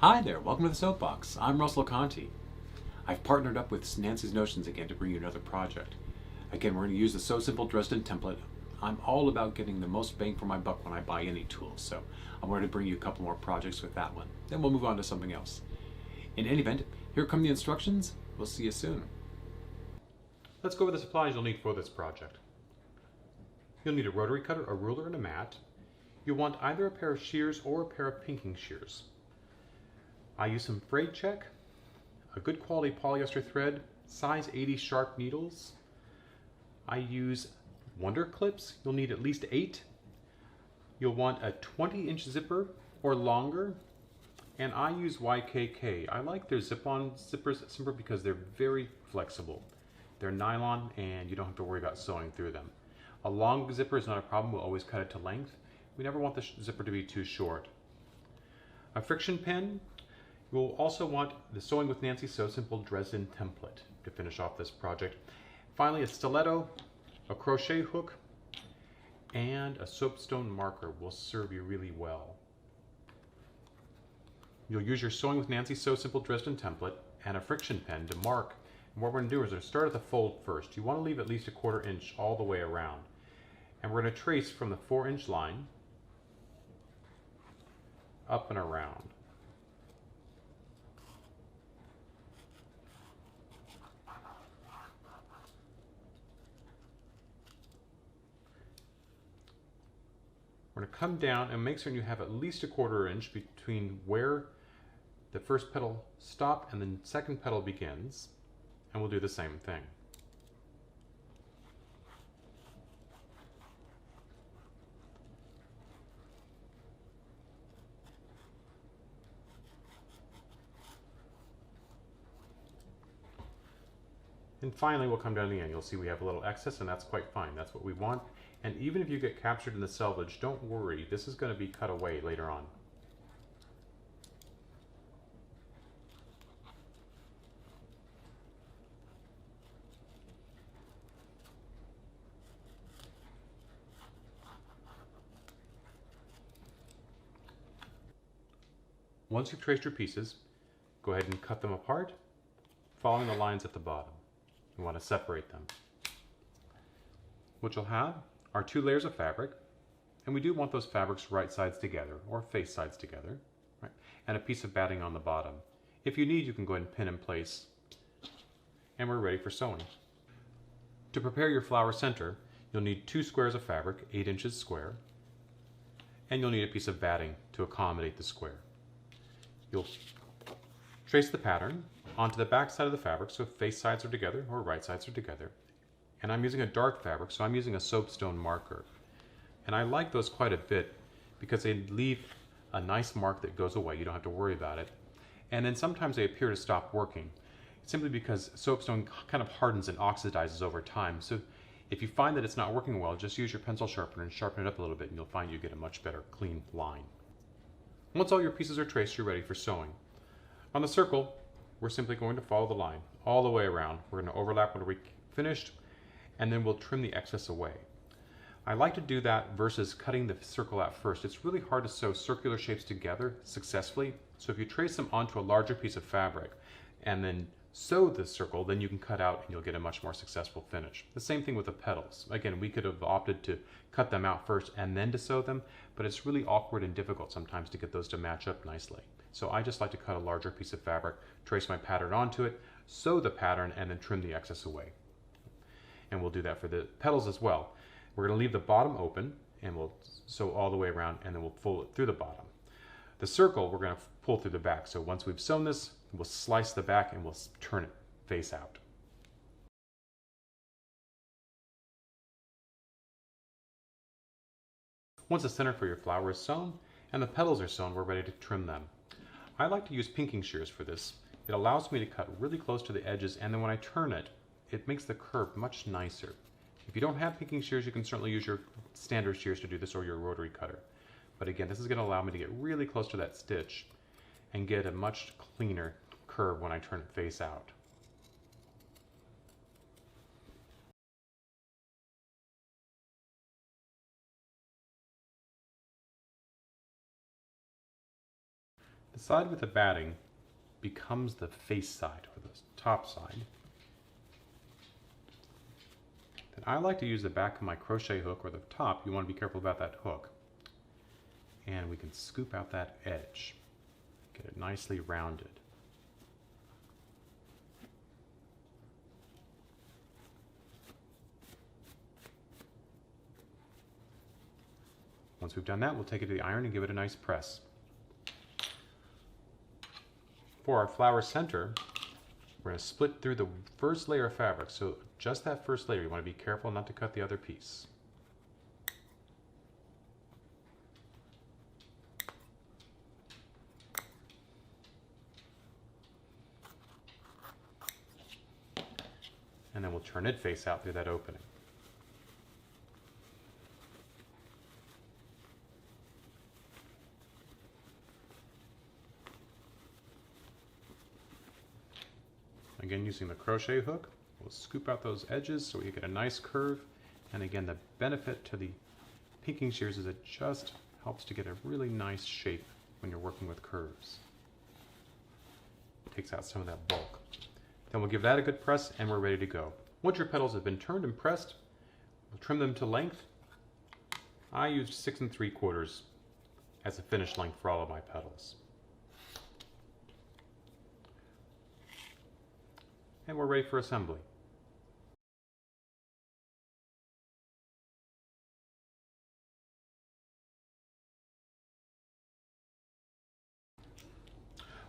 Hi there, welcome to the Soapbox. I'm Russell Conti. I've partnered up with Nancy's Notions again to bring you another project. Again, we're going to use the So Simple Dresden template. I'm all about getting the most bang for my buck when I buy any tool, so I'm going to bring you a couple more projects with that one. Then we'll move on to something else. In any event, here come the instructions. We'll see you soon. Let's go over the supplies you'll need for this project. You'll need a rotary cutter, a ruler, and a mat. You'll want either a pair of shears or a pair of pinking shears. I use some frayed check, a good quality polyester thread, size 80 sharp needles. I use wonder clips. You'll need at least 8. You'll want a 20-inch zipper or longer, and I use YKK. I like their zip-on zippers simply because they're very flexible. They're nylon and you don't have to worry about sewing through them. A long zipper is not a problem. We'll always cut it to length. We never want the zipper to be too short. A friction pen. You'll also want the Sewing with Nancy So Simple Dresden template to finish off this project. Finally, a stiletto, a crochet hook, and a soapstone marker will serve you really well. You'll use your Sewing with Nancy So Simple Dresden template and a friction pen to mark. And what we're going to do is we're going to start at the fold first. You want to leave at least a 1/4 inch all the way around. And we're going to trace from the 4-inch line up and around. We're going to come down and make certain you have at least a 1/4 inch between where the first petal stops and the second petal begins, and we'll do the same thing. And finally, we'll come down to the end. You'll see we have a little excess, and that's quite fine. That's what we want. And even if you get captured in the selvage, don't worry. This is going to be cut away later on. Once you've traced your pieces, go ahead and cut them apart, following the lines at the bottom. You want to separate them. What you'll have are 2 layers of fabric, and we do want those fabrics right sides together or face sides together, right? And a piece of batting on the bottom. If you need, you can go ahead and pin in place, and we're ready for sewing. To prepare your flower center, you'll need 2 squares of fabric, 8 inches square, and you'll need a piece of batting to accommodate the square. You'll trace the pattern onto the back side of the fabric, so face sides are together or right sides are together. And I'm using a dark fabric, so I'm using a soapstone marker. And I like those quite a bit because they leave a nice mark that goes away. You don't have to worry about it. And then sometimes they appear to stop working, simply because soapstone kind of hardens and oxidizes over time. So if you find that it's not working well, just use your pencil sharpener and sharpen it up a little bit, and you'll find you get a much better clean line. Once all your pieces are traced, you're ready for sewing. On the circle, we're simply going to follow the line all the way around. We're going to overlap when we're finished, and then we'll trim the excess away. I like to do that versus cutting the circle out first. It's really hard to sew circular shapes together successfully, so if you trace them onto a larger piece of fabric and then sew the circle, then you can cut out and you'll get a much more successful finish. The same thing with the petals. Again, we could have opted to cut them out first and then to sew them, but it's really awkward and difficult sometimes to get those to match up nicely. So I just like to cut a larger piece of fabric, trace my pattern onto it, sew the pattern, and then trim the excess away. And we'll do that for the petals as well. We're going to leave the bottom open, and we'll sew all the way around, and then we'll pull it through the bottom. The circle, we're going to pull through the back. So once we've sewn this, we'll slice the back, and we'll turn it face out. Once the center for your flower is sewn, and the petals are sewn, we're ready to trim them. I like to use pinking shears for this. It allows me to cut really close to the edges, and then when I turn it, it makes the curve much nicer. If you don't have pinking shears, you can certainly use your standard shears to do this or your rotary cutter. But again, this is going to allow me to get really close to that stitch and get a much cleaner curve when I turn it face out. The side with the batting becomes the face side, or the top side. Then I like to use the back of my crochet hook, or the top. You want to be careful about that hook. And we can scoop out that edge. Get it nicely rounded. Once we've done that, we'll take it to the iron and give it a nice press. For our flower center, we're going to split through the first layer of fabric. So just that first layer, you want to be careful not to cut the other piece. And then we'll turn it face out through that opening. Again, using the crochet hook, we'll scoop out those edges so we get a nice curve. And again, the benefit to the pinking shears is it just helps to get a really nice shape when you're working with curves. Takes out some of that bulk. Then we'll give that a good press and we're ready to go. Once your petals have been turned and pressed, we'll trim them to length. I used 6 3/4 as a finish length for all of my petals. And we're ready for assembly.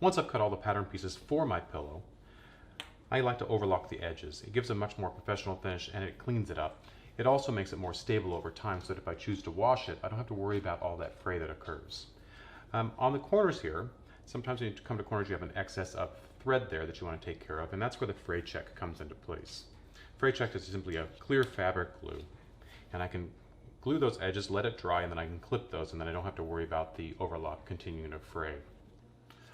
Once I've cut all the pattern pieces for my pillow, I like to overlock the edges. It gives a much more professional finish and it cleans it up. It also makes it more stable over time so that if I choose to wash it, I don't have to worry about all that fray that occurs. On the corners here, sometimes when you come to corners you have an excess of thread there that you want to take care of, and that's where the fray check comes into place. Fray check is simply a clear fabric glue, and I can glue those edges, let it dry, and then I can clip those, and then I don't have to worry about the overlock continuing to fray.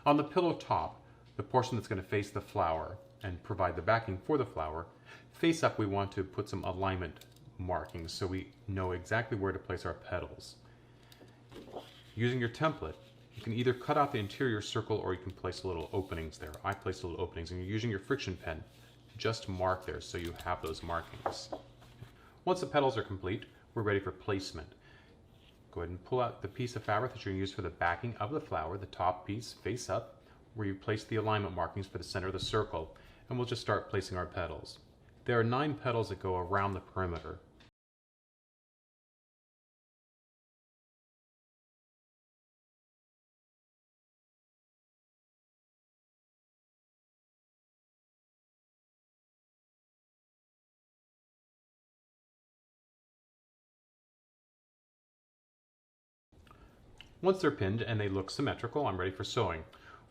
On the pillow top, the portion that's going to face the flower and provide the backing for the flower, face up we want to put some alignment markings so we know exactly where to place our petals. Using your template, you can either cut out the interior circle or you can place little openings there. I place little openings, and you're using your friction pen just to mark there so you have those markings. Once the petals are complete, we're ready for placement. Go ahead and pull out the piece of fabric that you're going to use for the backing of the flower, the top piece face up, where you place the alignment markings for the center of the circle, and we'll just start placing our petals. There are 9 petals that go around the perimeter. Once they're pinned and they look symmetrical, I'm ready for sewing.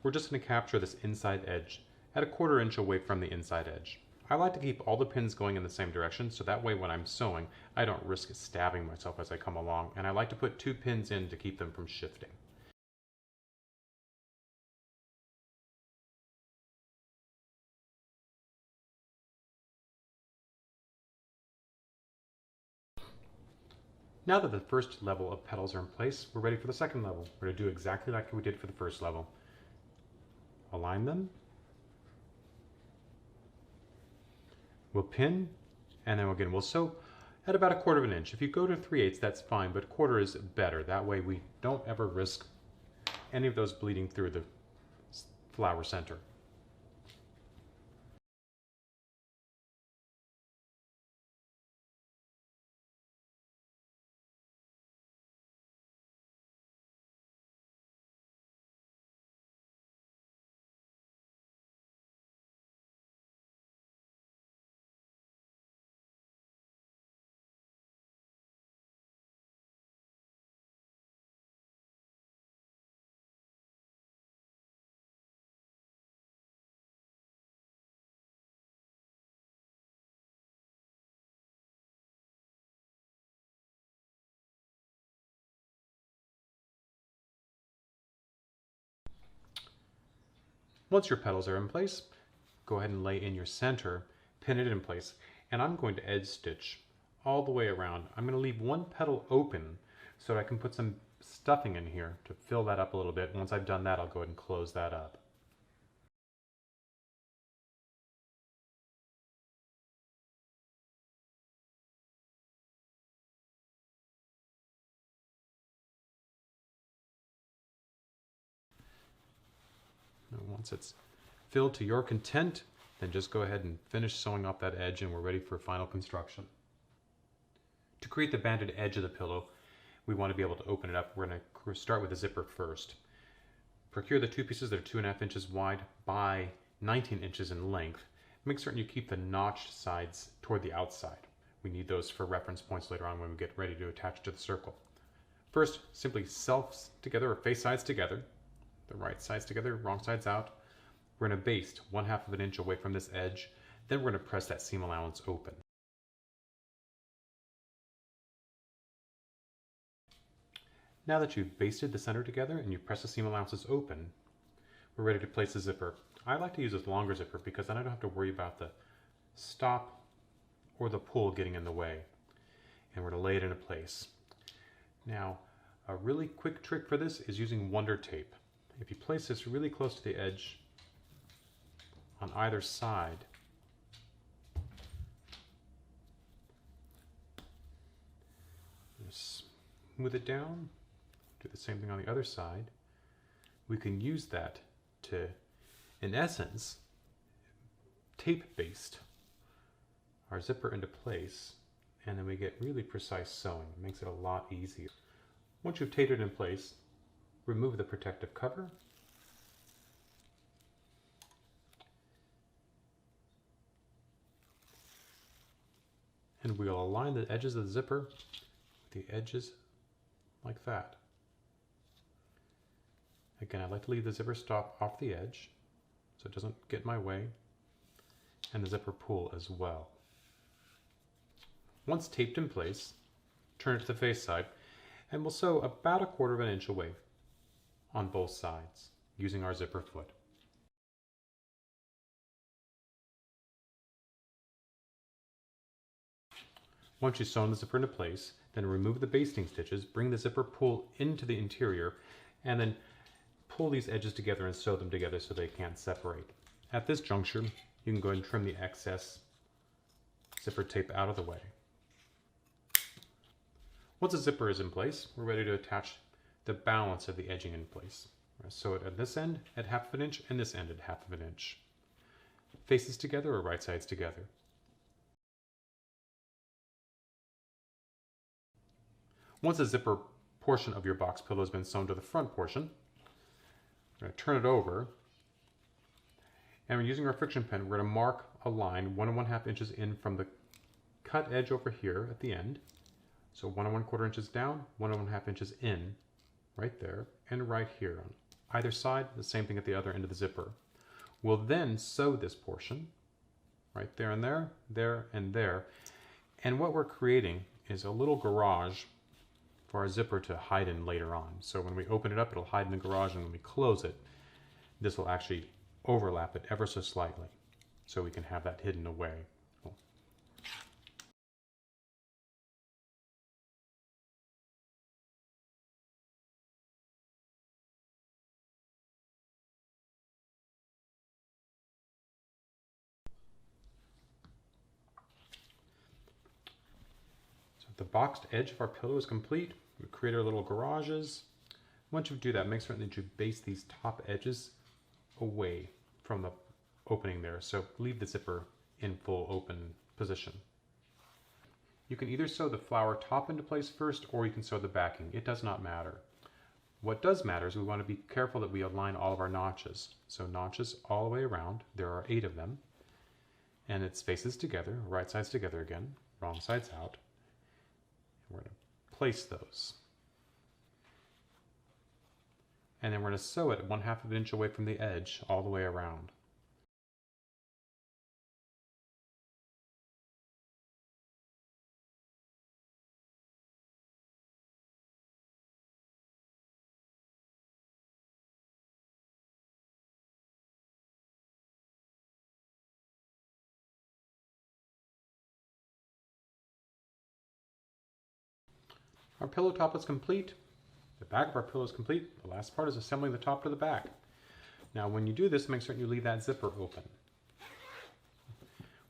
We're just going to capture this inside edge at 1/4 inch away from the inside edge. I like to keep all the pins going in the same direction, so that way when I'm sewing, I don't risk stabbing myself as I come along, and I like to put 2 pins in to keep them from shifting. Now that the first level of petals are in place, we're ready for the second level. We're going to do exactly like we did for the first level. Align them. We'll pin, and then again we'll sew at about 1/4 inch. If you go to 3/8, that's fine, but 1/4 is better. That way we don't ever risk any of those bleeding through the flower center. Once your petals are in place, go ahead and lay in your center, pin it in place, and I'm going to edge stitch all the way around. I'm going to leave one petal open so that I can put some stuffing in here to fill that up a little bit. Once I've done that, I'll go ahead and close that up. And once it's filled to your content, then just go ahead and finish sewing off that edge and we're ready for final construction. To create the banded edge of the pillow, we want to be able to open it up. We're going to start with the zipper first. Procure the two pieces that are 2.5 inches wide by 19 inches in length. Make certain you keep the notched sides toward the outside. We need those for reference points later on when we get ready to attach to the circle. First, simply selves together or face sides together. The right sides together, wrong sides out. We're going to baste 1/2 inch away from this edge. Then we're going to press that seam allowance open. Now that you've basted the center together and you press the seam allowances open, we're ready to place the zipper. I like to use this longer zipper because then I don't have to worry about the stop or the pull getting in the way. And we're going to lay it into place. Now, a really quick trick for this is using Wonder Tape. If you place this really close to the edge on either side, just smooth it down, do the same thing on the other side. We can use that to, in essence, tape baste our zipper into place, and then we get really precise sewing. It makes it a lot easier. Once you've taped it in place, remove the protective cover. And we'll align the edges of the zipper with the edges like that. Again, I like to leave the zipper stop off the edge so it doesn't get in my way, and the zipper pull as well. Once taped in place, turn it to the face side, and we'll sew about 1/4 inch away on both sides using our zipper foot. Once you've sewn the zipper into place, then remove the basting stitches, bring the zipper pull into the interior, and then pull these edges together and sew them together so they can't separate. At this juncture, you can go ahead and trim the excess zipper tape out of the way. Once the zipper is in place, we're ready to attach the balance of the edging in place. Sew it at this end at 1/2 inch and this end at 1/2 inch. Faces together or right sides together. Once the zipper portion of your box pillow has been sewn to the front portion, we're going to turn it over, and we're using our friction pen. We're going to mark a line 1 1/2 inches in from the cut edge over here at the end. So 1 1/4 inches down, 1 1/2 inches in, right there, and right here on either side. The same thing at the other end of the zipper. We'll then sew this portion right there and there, there and there. And what we're creating is a little garage for our zipper to hide in later on. So when we open it up, it'll hide in the garage, and when we close it, this will actually overlap it ever so slightly, so we can have that hidden away. The boxed edge of our pillow is complete. We create our little garages. Once you do that, make certain that you baste these top edges away from the opening there. So leave the zipper in full open position. You can either sew the flower top into place first, or you can sew the backing. It does not matter. What does matter is we want to be careful that we align all of our notches. So notches all the way around. There are 8 of them. And it's faces together, right sides together again, wrong sides out. We're going to place those. And then we're going to sew it 1/2 inch away from the edge all the way around. Our pillow top is complete. The back of our pillow is complete. The last part is assembling the top to the back. Now when you do this, make certain you leave that zipper open.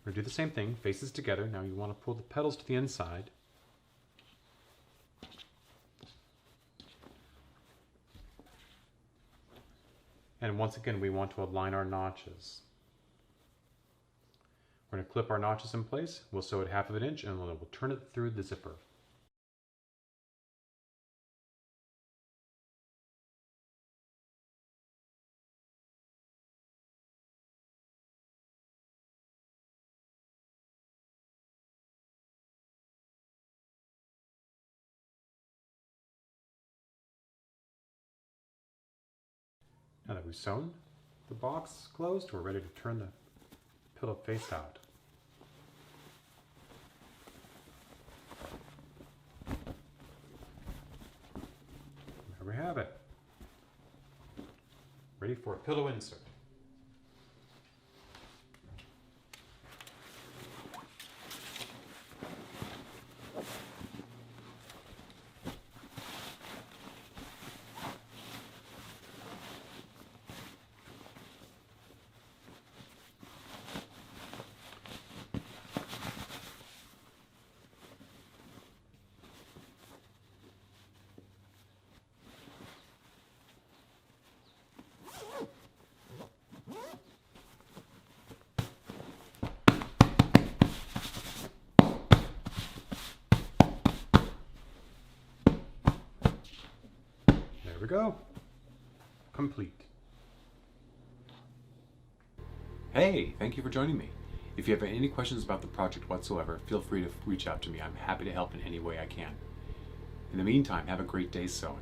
We're going to do the same thing, faces together. Now you want to pull the petals to the inside. And once again, we want to align our notches. We're going to clip our notches in place. We'll sew it 1/2 inch and we'll turn it through the zipper. Now that we've sewn the box closed, we're ready to turn the pillow face out. There we have it. Ready for a pillow insert. There we go. Complete. Hey, thank you for joining me. If you have any questions about the project whatsoever, feel free to reach out to me. I'm happy to help in any way I can. In the meantime, have a great day sewing.